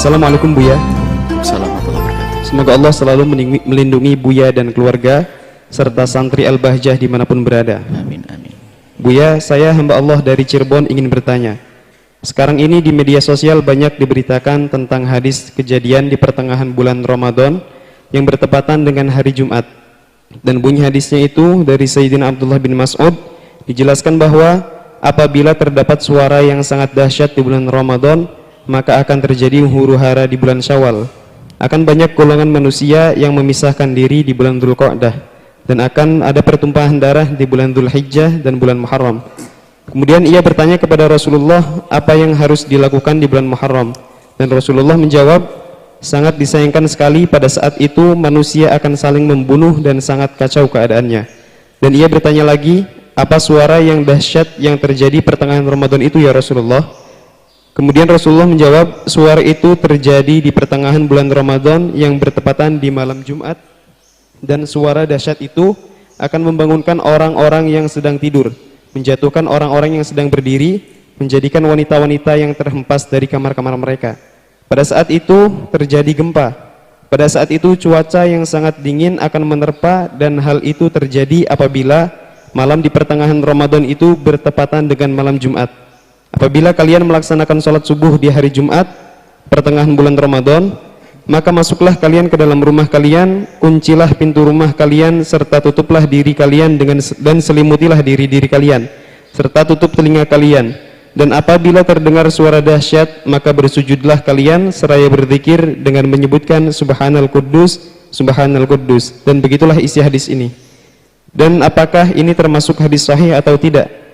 Assalamualaikum Buya. Assalamualaikum warahmatullahi wabarakatuh. Semoga Allah selalu melindungi Buya dan keluarga serta santri Al-Bahjah dimanapun berada. Amin, amin. Buya, saya hamba Allah dari Cirebon ingin bertanya. Sekarang ini di media sosial banyak diberitakan tentang hadis kejadian di pertengahan bulan Ramadan yang bertepatan dengan hari Jumat. Dan bunyi hadisnya itu dari Sayyidina Abdullah bin Mas'ud, dijelaskan bahwa apabila terdapat suara yang sangat dahsyat di bulan Ramadan, maka akan terjadi huru-hara di bulan Syawal. Akan banyak golongan manusia yang memisahkan diri di bulan Dzulqa'dah, dan akan ada pertumpahan darah di bulan Dzulhijjah dan bulan Muharram. Kemudian ia bertanya kepada Rasulullah apa yang harus dilakukan di bulan Muharram, dan Rasulullah menjawab, sangat disayangkan sekali pada saat itu manusia akan saling membunuh dan sangat kacau keadaannya. Dan ia bertanya lagi, apa suara yang dahsyat yang terjadi pertengahan Ramadan itu ya Rasulullah? Kemudian Rasulullah menjawab, suara itu terjadi di pertengahan bulan Ramadan yang bertepatan di malam Jumat, dan suara dahsyat itu akan membangunkan orang-orang yang sedang tidur, menjatuhkan orang-orang yang sedang berdiri, menjadikan wanita-wanita yang terhempas dari kamar-kamar mereka. Pada saat itu terjadi gempa. Pada saat itu cuaca yang sangat dingin akan menerpa, dan hal itu terjadi apabila malam di pertengahan Ramadan itu bertepatan dengan malam Jumat. Apabila kalian melaksanakan sholat subuh di hari Jumat pertengahan bulan Ramadan, maka masuklah kalian ke dalam rumah kalian, kuncilah pintu rumah kalian, serta tutuplah diri kalian dan selimutilah diri-diri kalian, serta tutup telinga kalian. Dan apabila terdengar suara dahsyat, maka bersujudlah kalian seraya berzikir dengan menyebutkan Subhanal Quddus, Subhanal Quddus. Dan begitulah isi hadis ini. Dan apakah ini termasuk hadis sahih atau tidak?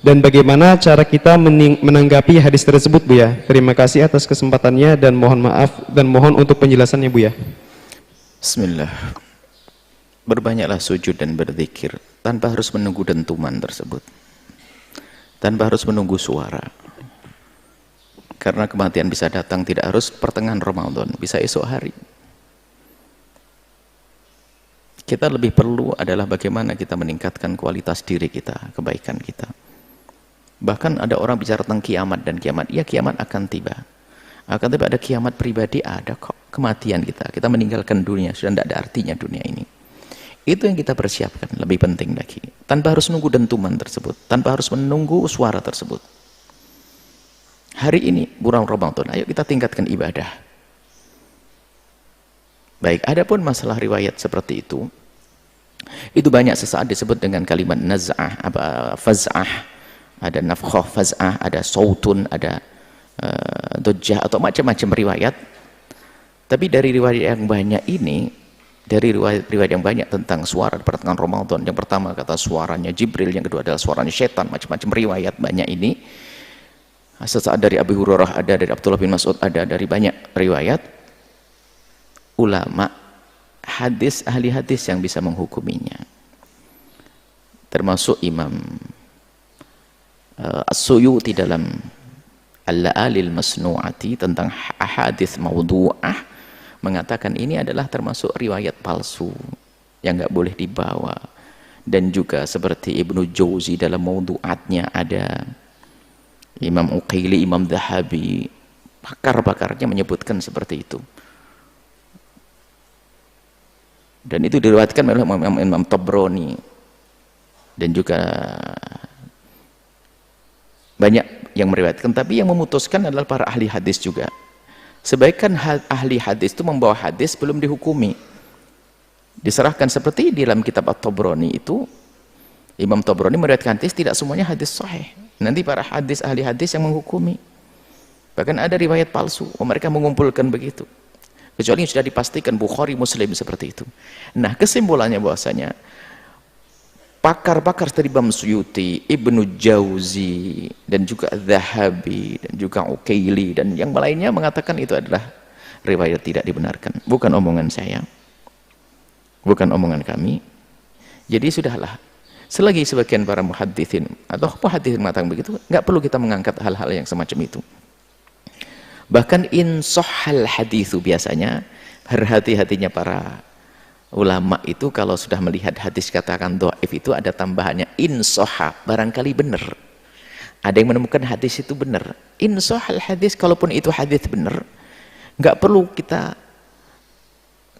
Dan bagaimana cara kita menanggapi hadis tersebut, Buya? Terima kasih atas kesempatannya dan mohon maaf dan mohon untuk penjelasannya, Buya. Bismillah. Berbanyaklah sujud dan berzikir tanpa harus menunggu dentuman tersebut, tanpa harus menunggu suara. Karena kematian bisa datang tidak harus pertengahan Ramadan, bisa esok hari. Kita lebih perlu adalah bagaimana kita meningkatkan kualitas diri kita, kebaikan kita. Bahkan ada orang bicara tentang kiamat dan kiamat. Ya, kiamat akan tiba. Akan tiba, ada kiamat pribadi, ada kok. Kematian kita meninggalkan dunia, sudah tidak ada artinya dunia ini. Itu yang kita persiapkan, lebih penting lagi. Tanpa harus menunggu dentuman tersebut, tanpa harus menunggu suara tersebut. Hari ini, bulan Ramadan, ayo kita tingkatkan ibadah. Baik, adapun masalah riwayat seperti itu banyak sesaat disebut dengan kalimat naz'ah, faz'ah. Ada nafkhah faz'ah, ada sautun, ada dujjah, atau macam-macam riwayat. Tapi dari riwayat yang banyak ini, dari riwayat yang banyak tentang suara di pertengahan Ramadan, yang pertama kata suaranya Jibril, yang kedua adalah suaranya setan, macam-macam riwayat banyak ini. Sesaat dari Abu Hurairah ada, dari Abdullah bin Mas'ud ada, dari banyak riwayat. Ulama hadis, ahli hadis yang bisa menghukuminya, termasuk Imam As-Suyuti dalam Al-La'alil Masnu'ati tentang ahadits maudhu'ah mengatakan ini adalah termasuk riwayat palsu yang nggak boleh dibawa. Dan juga seperti Ibnu Jauzi dalam maudhu'atnya ada, Imam Uqaili, Imam Dhahabi, pakar-pakarnya menyebutkan seperti itu. Dan itu diriwayatkan oleh Imam Tabrani, dan juga banyak yang meriwayatkan, tapi yang memutuskan adalah para ahli hadis juga. Sebaiknya ahli hadis itu membawa hadis belum dihukumi, diserahkan seperti di dalam kitab At-Tabrani itu. Imam Tabrani meriwayatkan hadis, tidak semuanya hadis sahih. Nanti para ahli hadis yang menghukumi. Bahkan ada riwayat palsu, mereka mengumpulkan begitu. Kecuali yang sudah dipastikan Bukhari, Muslim seperti itu. Nah, kesimpulannya bahwasanya pakar-pakar seperti Imam Suyuti, Ibnu Jauzi, dan juga Dhahabi, dan juga Uqaili, dan yang lainnya mengatakan itu adalah riwayat tidak dibenarkan. Bukan omongan saya, bukan omongan kami. Jadi sudahlah, selagi sebagian para muhaditsin atau muhaditsin mengatakan begitu, nggak perlu kita mengangkat hal-hal yang semacam itu. Bahkan insohal haditsu, biasanya berhati-hatinya para ulama itu kalau sudah melihat hadis katakan dhaif itu ada tambahannya insoha, barangkali benar. Ada yang menemukan hadis itu benar. Insohal hadis, kalaupun itu hadis benar, Nggak perlu kita,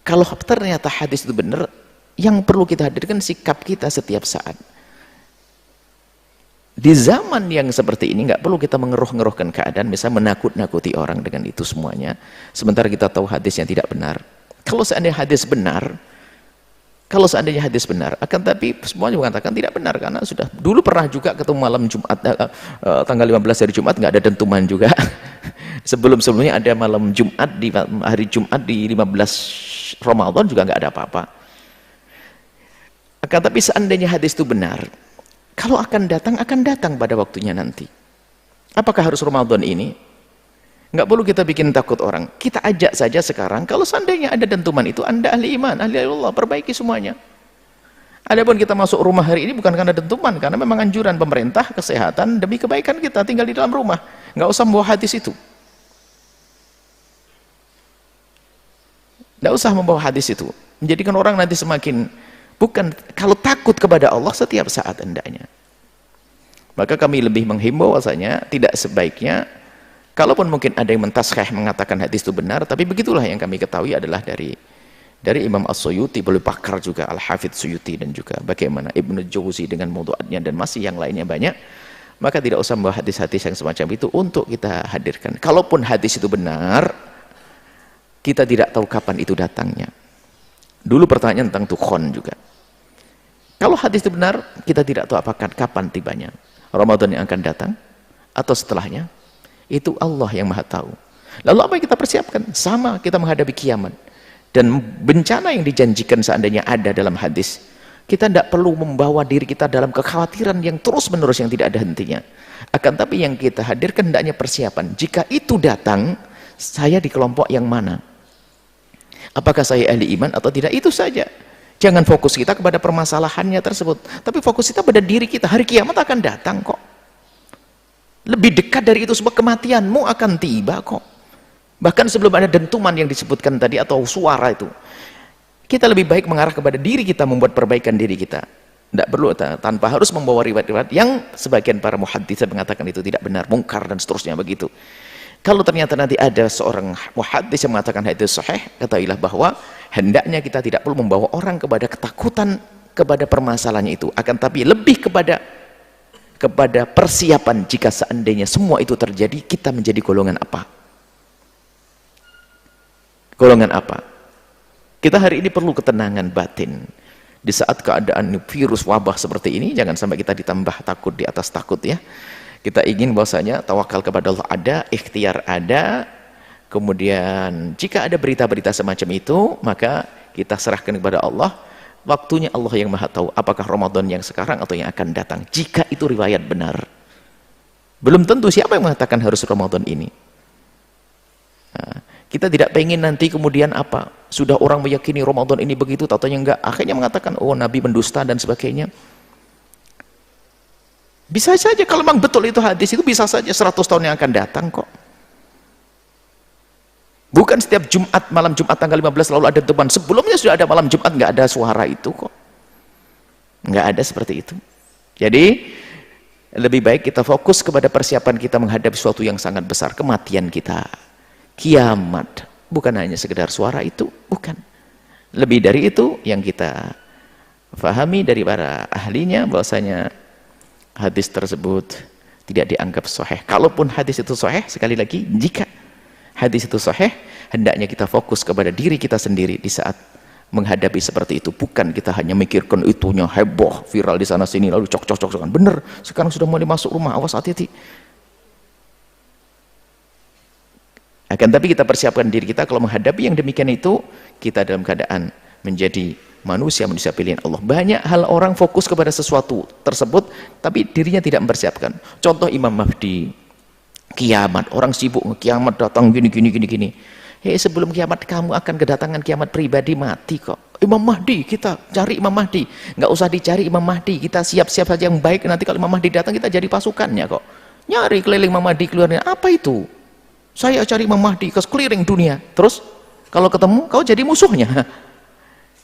kalau ternyata hadis itu benar, yang perlu kita hadirkan sikap kita setiap saat. Di zaman yang seperti ini nggak perlu kita mengeruh-ngeruhkan keadaan, misalnya menakut-nakuti orang dengan itu semuanya, sementara kita tahu hadis yang tidak benar. Kalau seandainya hadis benar, akan tapi semuanya mengatakan tidak benar, karena sudah dulu pernah juga ketemu malam Jumat, tanggal 15 hari Jumat nggak ada dentuman juga. Sebelumnya ada malam Jumat, di hari Jumat di 15 Ramadan juga nggak ada apa-apa. Akan tapi seandainya hadis itu benar, kalau akan datang pada waktunya nanti. Apakah harus Ramadan ini? Nggak perlu kita bikin takut orang. Kita ajak saja sekarang, kalau seandainya ada dentuman itu, Anda ahli iman, ahli Allah, perbaiki semuanya. Adapun kita masuk rumah hari ini bukan karena dentuman, karena memang anjuran pemerintah, kesehatan, demi kebaikan kita tinggal di dalam rumah. Nggak usah membawa hadis itu. Nggak usah membawa hadis itu. Menjadikan orang nanti semakin, bukan, kalau takut kepada Allah setiap saat hendaknya. Maka kami lebih menghimbau bahwasanya tidak sebaiknya, kalaupun mungkin ada yang mentaskhih mengatakan hadis itu benar, tapi begitulah yang kami ketahui adalah dari Imam As-Suyuti, boleh pakar juga Al-Hafidz Suyuti, dan juga bagaimana Ibnu Jauzi dengan mawdu'atnya, dan masih yang lainnya banyak. Maka tidak usah membawa hadis-hadis yang semacam itu untuk kita hadirkan. Kalaupun hadis itu benar, kita tidak tahu kapan itu datangnya. Dulu pertanyaan tentang tukhon juga. Kalau hadis itu benar, kita tidak tahu apakah kapan tibanya. Ramadan yang akan datang atau setelahnya. Itu Allah yang maha tahu. Lalu apa yang kita persiapkan? Sama kita menghadapi kiamat. Dan bencana yang dijanjikan seandainya ada dalam hadis, kita tidak perlu membawa diri kita dalam kekhawatiran yang terus menerus yang tidak ada hentinya. Akan tapi yang kita hadirkan hendaknya persiapan. Jika itu datang, saya di kelompok yang mana? Apakah saya ahli iman atau tidak? Itu saja. Jangan fokus kita kepada permasalahannya tersebut, tapi fokus kita pada diri kita. Hari kiamat akan datang kok. Lebih dekat dari itu sebab kematianmu akan tiba kok. Bahkan sebelum ada dentuman yang disebutkan tadi atau suara itu, kita lebih baik mengarah kepada diri kita, membuat perbaikan diri kita. Tidak perlu tanpa harus membawa riwayat-riwayat yang sebagian para muhaddits mengatakan itu tidak benar, mungkar dan seterusnya begitu. Kalau ternyata nanti ada seorang muhaddits yang mengatakan hadis sahih, ketahuilah bahwa hendaknya kita tidak perlu membawa orang kepada ketakutan kepada permasalahannya itu, akan tapi lebih kepada persiapan jika seandainya semua itu terjadi, kita menjadi golongan apa? Golongan apa? Kita hari ini perlu ketenangan batin. Di saat keadaan virus wabah seperti ini, jangan sampai kita ditambah takut di atas takut ya. Kita ingin bahwasanya tawakal kepada Allah ada, ikhtiar ada. Kemudian jika ada berita-berita semacam itu, maka kita serahkan kepada Allah. Waktunya Allah yang maha tahu apakah Ramadan yang sekarang atau yang akan datang. Jika itu riwayat benar, belum tentu siapa yang mengatakan harus Ramadan ini. Nah, kita tidak pengen nanti kemudian apa, sudah orang meyakini Ramadan ini begitu, tatanya enggak, akhirnya mengatakan oh Nabi mendusta dan sebagainya. Bisa saja kalau memang betul itu hadis itu, bisa saja 100 tahun yang akan datang kok. Bukan setiap Jumat, malam Jumat tanggal 15 lalu ada dentuman. Sebelumnya sudah ada malam Jumat, nggak ada suara itu kok. Nggak ada seperti itu. Jadi lebih baik kita fokus kepada persiapan kita menghadapi sesuatu yang sangat besar, kematian kita, kiamat. Bukan hanya sekedar suara itu, bukan. Lebih dari itu yang kita fahami dari para ahlinya bahwasanya hadis tersebut tidak dianggap sahih. Kalaupun hadis itu sahih, sekali lagi, jika hadis itu sahih, hendaknya kita fokus kepada diri kita sendiri di saat menghadapi seperti itu. Bukan kita hanya mikirkan itunya heboh, viral di sana sini, lalu cok-cok-cokan. Bener, sekarang sudah mulai masuk rumah, awas hati-hati. Akan tapi kita persiapkan diri kita kalau menghadapi yang demikian itu, kita dalam keadaan menjadi manusia pilihan Allah. Banyak hal orang fokus kepada sesuatu tersebut, tapi dirinya tidak mempersiapkan. Contoh Imam Mahdi, kiamat, orang sibuk kiamat datang gini. Hei, sebelum kiamat kamu akan kedatangan kiamat pribadi, mati kok. Imam Mahdi, kita cari Imam Mahdi. Nggak usah dicari Imam Mahdi, kita siap-siap saja yang baik. Nanti kalau Imam Mahdi datang, kita jadi pasukannya kok. Nyari keliling Imam Mahdi keluarnya, apa itu? Saya cari Imam Mahdi ke sekeliling dunia. Terus kalau ketemu, kau jadi musuhnya.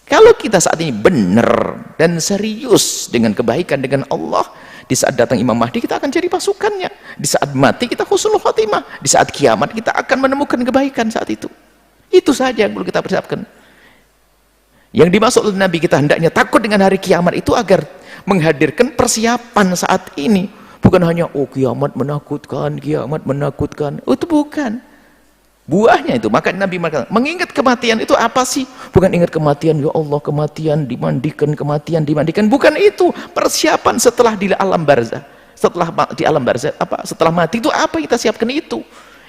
Kalau kita saat ini benar dan serius dengan kebaikan dengan Allah, di saat datang Imam Mahdi kita akan jadi pasukannya. Di saat mati kita husnul khotimah. Di saat kiamat kita akan menemukan kebaikan saat itu. Itu saja yang perlu kita persiapkan. Yang dimaksud oleh Nabi kita hendaknya takut dengan hari kiamat itu agar menghadirkan persiapan saat ini. Bukan hanya, oh kiamat menakutkan, oh, itu bukan. Buahnya itu, maka Nabi mengatakan, mengingat kematian itu apa sih? Bukan ingat kematian, ya Allah kematian, dimandikan. Bukan itu, persiapan setelah di alam barzah. Setelah di alam barzah, setelah mati itu apa yang kita siapkan itu?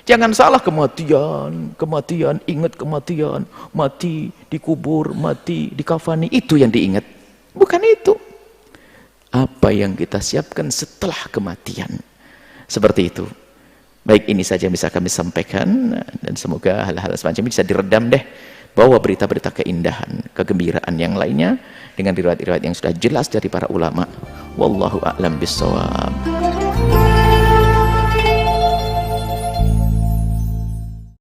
Jangan salah kematian, ingat kematian, mati dikubur, mati dikafani, itu yang diingat. Bukan itu. Apa yang kita siapkan setelah kematian. Seperti itu. Baik, ini saja yang bisa kami sampaikan, dan semoga hal-hal semacam ini bisa diredam deh. Bawa berita-berita keindahan, kegembiraan yang lainnya dengan riwayat-riwayat yang sudah jelas dari para ulama. Wallahu a'lam bishawab.